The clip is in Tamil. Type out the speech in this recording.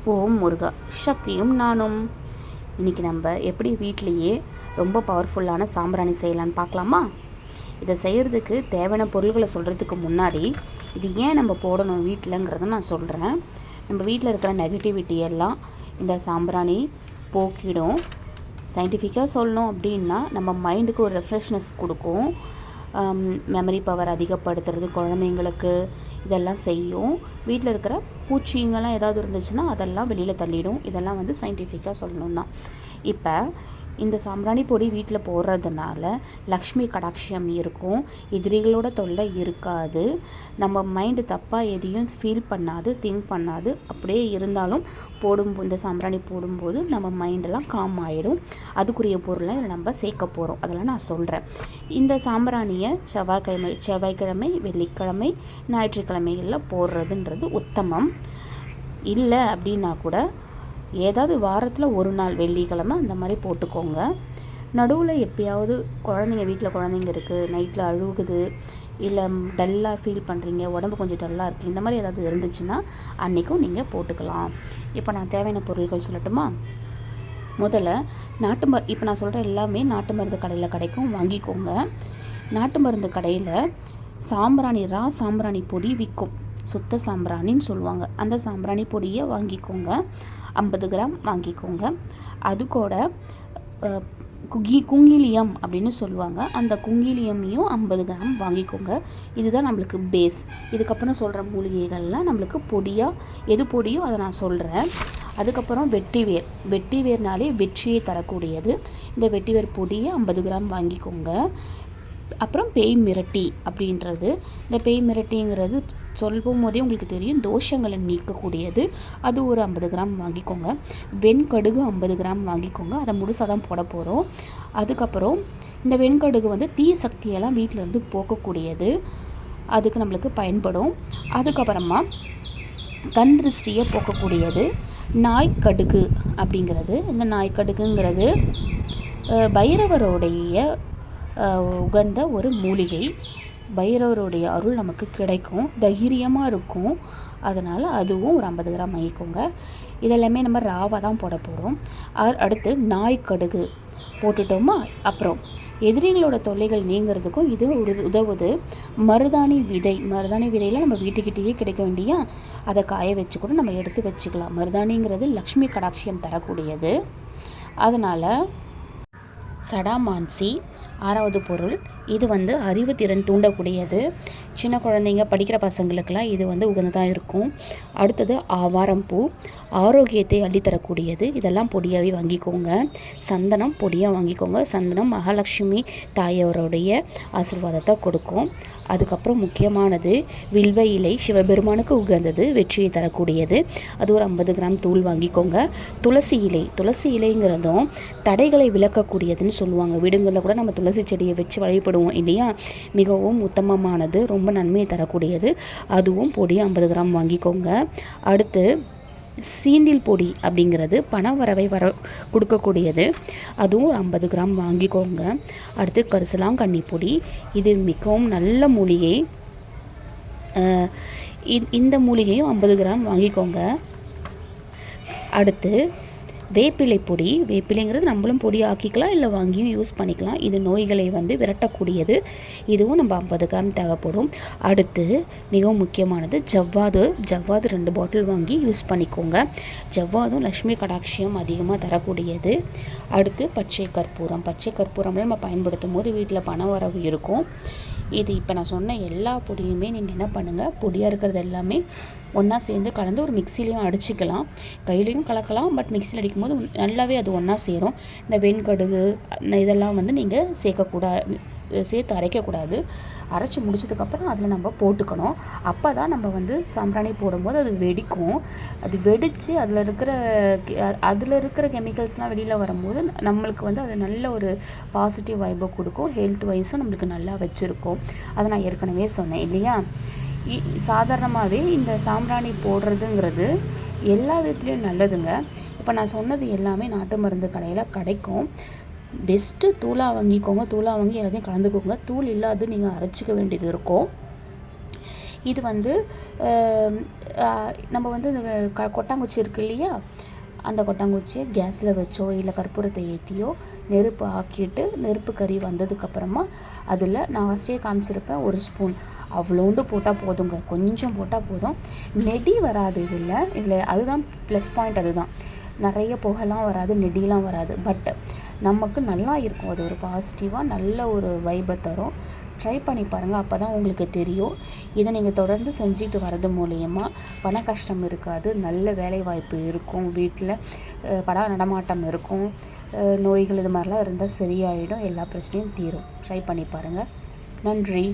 ஓம் முருகா, சக்தியும் நானும். இன்றைக்கி நம்ம எப்படி வீட்டிலையே ரொம்ப பவர்ஃபுல்லான சாம்பிராணி செய்யலான்னு பார்க்கலாமா? இதை செய்கிறதுக்கு தேவையான பொருள்களை சொல்கிறதுக்கு முன்னாடி இது ஏன் நம்ம போடணும் வீட்டிலங்கிறத நான் சொல்கிறேன். நம்ம வீட்டில் இருக்கிற நெகட்டிவிட்டி எல்லாம் இந்த சாம்பிராணி போக்கிடும். சயின்டிஃபிக்காக சொல்லணும் அப்படின்னா நம்ம மைண்டுக்கு ஒரு ரெஃப்ரெஷ்னஸ் கொடுக்கும். மெமரி பவர் அதிகப்படுத்துறது குழந்தைங்களுக்கு இதெல்லாம் செய்யும். வீட்டில் இருக்கிற பூச்சிங்கெல்லாம் ஏதாவது இருந்துச்சுன்னா அதெல்லாம் வெளியில் தள்ளிடும். இதெல்லாம் வந்து சயின்டிஃபிக்காக சொல்லணுன்னா, இப்போ இந்த சாம்பிராணி பொடி வீட்டில் போடுறதுனால லக்ஷ்மி கடாட்சியம் இருக்கும், எதிரிகளோட தொல்லை இருக்காது, நம்ம மைண்டு தப்பாக எதையும் ஃபீல் பண்ணாது, திங்க் பண்ணாது. அப்படியே இருந்தாலும் இந்த சாம்பிராணி போடும்போது நம்ம மைண்டெல்லாம் காம் ஆகிடும். அதுக்குரிய பொருளை இதில் நம்ம சேர்க்க போகிறோம், அதெல்லாம் நான் சொல்கிறேன். இந்த சாம்பிராணியை செவ்வாய்க்கிழமை, வெள்ளிக்கிழமை, ஞாயிற்றுக்கிழமைகளில் போடுறதுன்றது உத்தமம். இல்லை அப்படின்னா கூட ஏதாவது வாரத்தில் ஒரு நாள் வெள்ளிக்கிழமை அந்த மாதிரி போட்டுக்கோங்க. நடுவில் எப்பயாவது வீட்டில் குழந்தைங்க இருக்குது, நைட்டில் அழுகுது, இல்லை டல்லாக ஃபீல் பண்ணுறீங்க, உடம்பு கொஞ்சம் டல்லாக இருக்குது, இந்த மாதிரி ஏதாவது இருந்துச்சுன்னா அன்றைக்கும் நீங்கள் போட்டுக்கலாம். இப்போ நான் தேவையான பொருட்கள் சொல்லட்டுமா? முதல்ல இப்போ நான் சொல்கிற எல்லாமே நாட்டு மருந்து கடையில் கிடைக்கும், வாங்கிக்கோங்க. நாட்டு மருந்து கடையில் சாம்பிராணி பொடி விற்கும், சுத்த சாம்பிராணின்னு சொல்லுவாங்க. அந்த சாம்பிராணி பொடியை வாங்கிக்கோங்க, 50 கிராம் வாங்கிக்கோங்க. அது கூட குங்கிலியம் அப்படின்னு சொல்லுவாங்க, அந்த குங்கிலியமையும் 50 கிராம் வாங்கிக்கோங்க. இதுதான் நம்மளுக்கு பேஸ். இதுக்கப்புறம் சொல்கிற மூலிகைகள்லாம் நம்மளுக்கு எது பொடியோ அதை நான் சொல்கிறேன். அதுக்கப்புறம் வெட்டிவேர்னாலே வெற்றியை தரக்கூடியது. இந்த வெட்டிவேர் பொடியை 50 கிராம் வாங்கிக்கோங்க. அப்புறம் பேய் மிரட்டி அப்படின்றது, இந்த பேய் மிரட்டிங்கிறது சொல்லும் போதே உங்களுக்கு தெரியும், தோஷங்களை நீக்கக்கூடியது. அது ஒரு 50 கிராம் வாங்கிக்கோங்க. வெண்கடுகு 50 கிராம் வாங்கிக்கோங்க, அதை முழுசாக தான் போட போகிறோம். அதுக்கப்புறம் இந்த வெண்கடுகு வந்து தீய சக்தியெல்லாம் வீட்டிலேருந்து போக்கக்கூடியது, அதுக்கு நம்மளுக்கு பயன்படும். அதுக்கப்புறமா கண் திருஷ்டியை போக்கக்கூடியது நாய்க்கடுகு அப்படிங்கிறது. இந்த நாய்க்கடுகுங்கிறது பைரவருடைய உகந்த ஒரு மூலிகை. பைரவருடைய அருள் நமக்கு கிடைக்கும், தைரியமாக இருக்கும். அதனால் அதுவும் ஒரு 50 கிராம் வாங்கிக்கோங்க. இதெல்லாமே நம்ம ராவாக தான் போட போகிறோம். அடுத்து நாய்க்கடுகு போட்டுட்டோமா? அப்புறம் எதிரிகளோட தொல்லைகள் நீங்கிறதுக்கும் இது உதவுது. மருதாணி விதையில் நம்ம வீட்டுக்கிட்டேயே கிடைக்க வேண்டிய, அதை காய வச்சு கூட நம்ம எடுத்து வச்சுக்கலாம். மருதாணிங்கிறது லக்ஷ்மி கடாட்சியம் தரக்கூடியது. அதனால் சடாமான்சி 6வது பொருள். இது வந்து அறிவுத்திறன் தூண்டக்கூடியது. சின்ன குழந்தைங்க படிக்கிற பசங்களுக்கெல்லாம் இது வந்து உகந்ததாக இருக்கும். அடுத்தது ஆவாரம்பூ, ஆரோக்கியத்தை அள்ளித்தரக்கூடியது. இதெல்லாம் பொடியாகவே வாங்கிக்கோங்க. சந்தனம் பொடியாக வாங்கிக்கோங்க. சந்தனம் மகாலட்சுமி தாயோருடைய ஆசீர்வாதத்தை கொடுக்கும். அதுக்கப்புறம் முக்கியமானது வில்வ இலை, சிவபெருமானுக்கு உகந்தது, வெற்றியை தரக்கூடியது. அது ஒரு 50 கிராம் தூள் வாங்கிக்கோங்க. துளசி இலைங்கிறதும் தடைகளை விளக்கக்கூடியதுன்னு சொல்லுவாங்க. வீடுகளில் கூட நம்ம துளசி செடியை வச்சு வழிபடுவோம் இல்லையா? மிகவும் உத்தமமானது, ரொம்ப நன்மையை தரக்கூடியது. அதுவும் பொடி 50 கிராம் வாங்கிக்கோங்க. அடுத்து சீந்தில் பொடி அப்படிங்கிறது பணவரவை கொடுக்கக்கூடியது, அதுவும் 50 கிராம் வாங்கிக்கோங்க. அடுத்து கரிசலாங்கண்ணி பொடி, இது மிகவும் நல்ல மூலிகை. இந்த மூலிகையும் 50 கிராம் வாங்கிக்கோங்க. அடுத்து வேப்பிலை பொடி. வேப்பிலைங்கிறது நம்மளும் பொடி ஆக்கிக்கலாம், இல்லை வாங்கியும் யூஸ் பண்ணிக்கலாம். இது நோய்களை வந்து விரட்டக்கூடியது. இதுவும் நம்ம 50 கிராம் தேவைப்படும். அடுத்து மிகவும் முக்கியமானது ஜவ்வாது 2 பாட்டில் வாங்கி யூஸ் பண்ணிக்கோங்க. ஜவ்வாதும் லக்ஷ்மி கடாட்சியம் அதிகமாக தரக்கூடியது. அடுத்து பச்சை கற்பூரம்ல நம்ம பயன்படுத்தும் போது வீட்டில் பண வரவு இருக்கும். இது இப்போ நான் சொன்ன எல்லா பொடியுமே நீங்கள் என்ன பண்ணுங்கள், பொடியாக இருக்கிறது எல்லாமே ஒன்றா சேர்ந்து கலந்து ஒரு மிக்சிலையும் அடிச்சிக்கலாம், கையிலையும் கலக்கலாம். பட் மிக்சியில் அடிக்கும்போது நல்லாவே அது ஒன்றா சேரும். இந்த வெண்கடுகு இதெல்லாம் வந்து நீங்கள் சேர்த்து அரைக்கக்கூடாது. அரைச்சி முடிச்சதுக்கப்புறம் அதில் நம்ம போட்டுக்கணும். அப்போ தான் நம்ம வந்து சாம்பிராணி போடும்போது அது வெடிக்கும். அது வெடித்து அதில் இருக்கிற கெமிக்கல்ஸ்லாம் வெளியில் வரும்போது நம்மளுக்கு வந்து அது நல்ல ஒரு பாசிட்டிவ் வைபை கொடுக்கும். ஹெல்த் வைஸும் நம்மளுக்கு நல்லா வச்சுருக்கும். அதை நான் ஏற்கனவே சொன்னேன் இல்லையா? சாதாரணமாகவே இந்த சாம்பிராணி போடுறதுங்கிறது எல்லா விதத்துலேயும் நல்லதுங்க. இப்போ நான் சொன்னது எல்லாமே நாட்டு மருந்து கடையில் கிடைக்கும். பெஸ்ட்டு தூளாக வாங்கிக்கோங்க. தூளாக வாங்கி எல்லாத்தையும் கலந்துக்கோங்க. தூள் இல்லாது நீங்கள் அரைச்சிக்க வேண்டியது இருக்கும். இது வந்து நம்ம வந்து இந்த கொட்டாங்குச்சி இருக்கு இல்லையா, அந்த கொட்டாங்குச்சியை கேஸில் வச்சோ இல்லை கற்பூரத்தை ஏற்றியோ நெருப்பு ஆக்கிட்டு நெருப்பு கறி வந்ததுக்கப்புறமா அதில் நான் ஃபஸ்ட்டே காமிச்சிருப்பேன், ஒரு ஸ்பூன் அவ்வளோண்டு போட்டால் போதுங்க, கொஞ்சம் போட்டால் போதும். நெடி வராது இதில் அதுதான் ப்ளஸ் பாயிண்ட். அதுதான் நிறைய புகைலாம் வராது, நெடிலாம் வராது. பட் நமக்கு நல்லா இருக்கும், அது ஒரு பாசிட்டிவாக நல்ல ஒரு வைபை தரும். ட்ரை பண்ணி பாருங்கள், அப்போ தான் உங்களுக்கு தெரியும். இதை நீங்கள் தொடர்ந்து செஞ்சுட்டு வரது மூலயமா பண கஷ்டம் இருக்காது, நல்ல வேலை வாய்ப்பு இருக்கும், வீட்டில் நடமாட்டம் இருக்கும், நோய்கள் இது மாதிரிலாம் இருந்தால் சரியாயிடும், எல்லா பிரச்சனையும் தீரும். ட்ரை பண்ணி பாருங்கள். நன்றி.